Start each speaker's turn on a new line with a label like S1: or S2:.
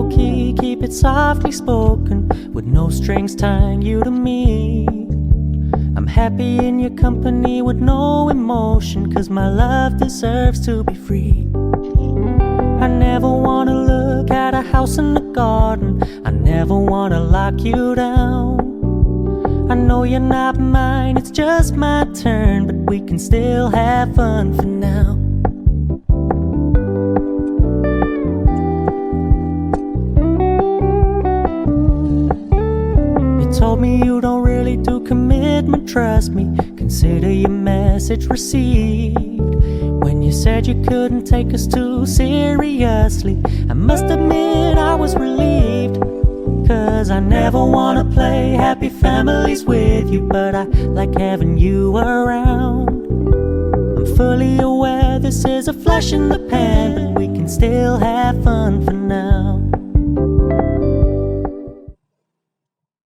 S1: low-key, keep it softly spoken, with no strings tying you to me. I'm happy in your company with no emotion, 'cause my love deserves to be free. I never wanna look at a house in the garden, I never wanna lock you down. I know you're not mine, it's just my turn, but we can still have fun for now. You told me you don't really do commitment, trust me, consider your message received. When you said you couldn't take us too seriously, I must admit I was relieved. 'Cause I never wanna play happy families with you, but I like having you around. I'm fully aware this is a flash in the pan, but we can still have fun for now.